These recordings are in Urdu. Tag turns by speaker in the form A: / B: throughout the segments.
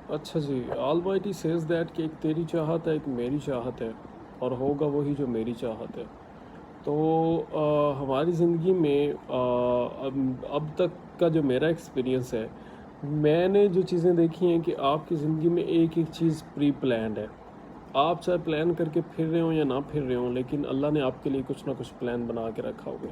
A: اچھا جی، آلمائٹی سیز دیٹ کہ ایک تیری چاہت ہے ایک میری چاہت ہے اور ہوگا وہی جو میری چاہت ہے. تو ہماری زندگی میں اب تک کا جو میرا ایکسپیرینس ہے، میں نے جو چیزیں دیکھی ہیں کہ آپ کی زندگی میں ایک ایک چیز پری پلانڈ ہے. آپ چاہے پلان کر کے پھر رہے ہوں یا نہ پھر رہے ہوں، لیکن اللہ نے آپ کے لیے کچھ نہ کچھ پلان بنا کے رکھا ہوگا.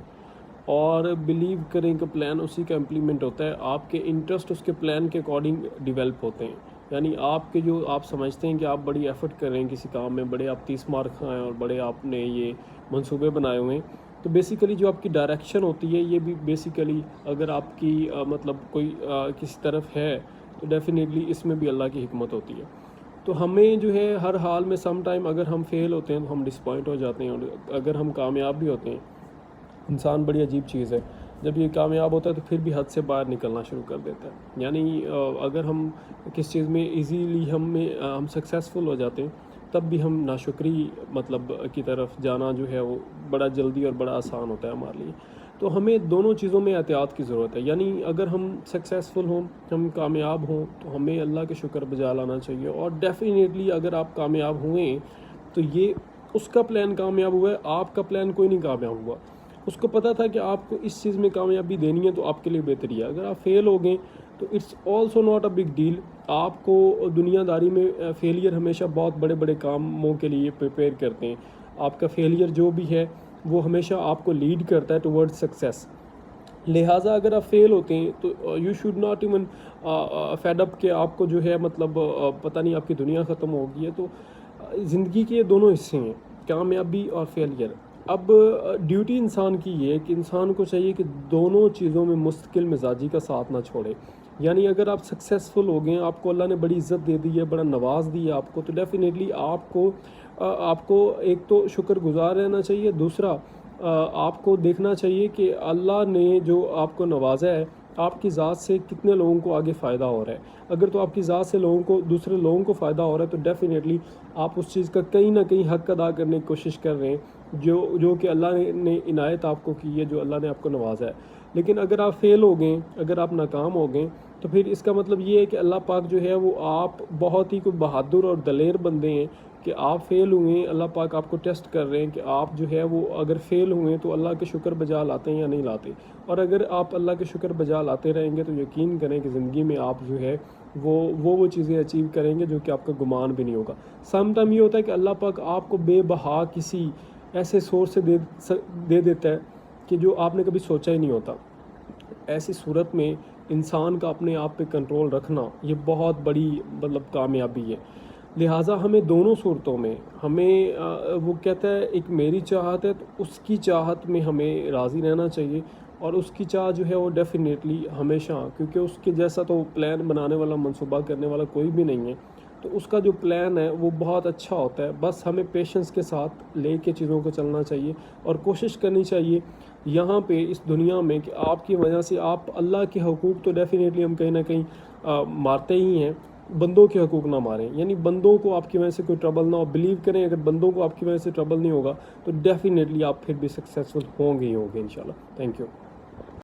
A: اور بلیو کریں کہ پلان اسی کا امپلیمنٹ ہوتا ہے، آپ کے انٹرسٹ اس کے پلان کے اکارڈنگ ڈیولپ ہوتے ہیں. یعنی آپ کے جو آپ سمجھتے ہیں کہ آپ بڑی ایفرٹ کر رہے ہیں کسی کام میں، بڑے آپ 30 مارک کھائیں اور بڑے آپ نے یہ منصوبے بنائے ہوئے ہیں، تو بیسیکلی جو آپ کی ڈائریکشن ہوتی ہے یہ بھی بیسیکلی اگر آپ کی مطلب کوئی کسی طرف ہے تو ڈیفینیٹلی اس میں بھی اللہ کی حکمت ہوتی ہے. تو ہمیں جو ہے ہر حال میں سم ٹائم اگر ہم فیل ہوتے ہیں تو ہم ڈسپوائنٹ ہو جاتے ہیں، اور اگر ہم کامیاب بھی ہوتے ہیں، انسان بڑی عجیب چیز ہے، جب یہ کامیاب ہوتا ہے تو پھر بھی حد سے باہر نکلنا شروع کر دیتا ہے. یعنی اگر ہم کس چیز میں ایزیلی ہم سکسیزفل ہو جاتے ہیں، تب بھی ہم ناشکری مطلب کی طرف جانا جو ہے وہ بڑا جلدی اور بڑا آسان ہوتا ہے ہمارے لیے. تو ہمیں دونوں چیزوں میں احتیاط کی ضرورت ہے. یعنی اگر ہم سکسیزفل ہوں، ہم کامیاب ہوں، تو ہمیں اللہ کے شکر بجا لانا چاہیے. اور ڈیفینیٹلی اگر آپ کامیاب ہوئے تو یہ اس کا پلان کامیاب ہوا ہے، آپ کا پلان کوئی نہیں کامیاب ہوا. اس کو پتہ تھا کہ آپ کو اس چیز میں کامیابی دینی ہے تو آپ کے لیے بہتری ہے. اگر آپ فیل ہو گئے تو it's also not a big deal. آپ کو دنیا داری میں فیلئر ہمیشہ بہت بڑے بڑے کاموں کے لیے پریپیئر کرتے ہیں. آپ کا فیلئر جو بھی ہے وہ ہمیشہ آپ کو لیڈ کرتا ہے ٹورڈ سکسیس. لہٰذا اگر آپ فیل ہوتے ہیں تو you should not even fed up کہ آپ کو جو ہے مطلب پتہ نہیں آپ کی دنیا ختم ہو گئی ہے. تو زندگی کے دونوں حصے ہیں، کامیابی اور فیلئر. اب ڈیوٹی انسان کی یہ ہے کہ انسان کو چاہیے کہ دونوں چیزوں میں مستقل مزاجی کا ساتھ نہ چھوڑے. یعنی اگر آپ سکسیزفل ہو گئے، آپ کو اللہ نے بڑی عزت دے دی ہے، بڑا نواز دی ہے آپ کو، تو ڈیفینیٹلی آپ کو ایک تو شکر گزار رہنا چاہیے. دوسرا آپ کو دیکھنا چاہیے کہ اللہ نے جو آپ کو نوازا ہے، آپ کی ذات سے کتنے لوگوں کو آگے فائدہ ہو رہا ہے. اگر تو آپ کی ذات سے دوسرے لوگوں کو فائدہ ہو رہا ہے تو ڈیفینیٹلی آپ اس چیز کا کہیں نہ کہیں حق ادا کرنے کی کوشش کر رہے ہیں جو کہ اللہ نے عنایت آپ کو کی ہے، جو اللہ نے آپ کو نوازا ہے. لیکن اگر آپ فیل ہو گئے، اگر آپ ناکام ہو گئے، تو پھر اس کا مطلب یہ ہے کہ اللہ پاک جو ہے وہ آپ بہت ہی کوئی بہادر اور دلیر بندے ہیں کہ آپ فیل ہوئے ہیں. اللہ پاک آپ کو ٹیسٹ کر رہے ہیں کہ آپ جو ہے وہ اگر فیل ہوئے ہیں تو اللہ کے شکر بجا لاتے ہیں یا نہیں لاتے. اور اگر آپ اللہ کے شکر بجا لاتے رہیں گے تو یقین کریں کہ زندگی میں آپ جو ہے وہ چیزیں اچیو کریں گے جو کہ آپ کا گمان بھی نہیں ہوگا. سم ٹائم یہ ہوتا ہے کہ اللہ پاک آپ کو بے بہا کسی ایسے سورس سے دے دیتا ہے کہ جو آپ نے کبھی سوچا ہی نہیں ہوتا. ایسی صورت میں انسان کا اپنے آپ پہ کنٹرول رکھنا یہ بہت بڑی مطلب کامیابی ہے. لہٰذا ہمیں دونوں صورتوں میں وہ کہتا ہے ایک میری چاہت ہے تو اس کی چاہت میں ہمیں راضی رہنا چاہیے. اور اس کی چاہت جو ہے وہ ڈیفینیٹلی ہمیشہ، کیونکہ اس کے جیسا تو پلان بنانے والا، منصوبہ کرنے والا کوئی بھی نہیں ہے، تو اس کا جو پلان ہے وہ بہت اچھا ہوتا ہے. بس ہمیں پیشنس کے ساتھ لے کے چیزوں کو چلنا چاہیے اور کوشش کرنی چاہیے یہاں پہ اس دنیا میں کہ آپ کی وجہ سے آپ اللہ کے حقوق تو ڈیفینیٹلی ہم کہیں نہ کہیں مارتے ہی ہیں، بندوں کے حقوق نہ ماریں. یعنی بندوں کو آپ کی وجہ سے کوئی ٹربل نہ ہو. بلیو کریں اگر بندوں کو آپ کی وجہ سے ٹربل نہیں ہوگا تو ڈیفینیٹلی آپ پھر بھی سکسیزفل ہوں گے انشاءاللہ. Thank you.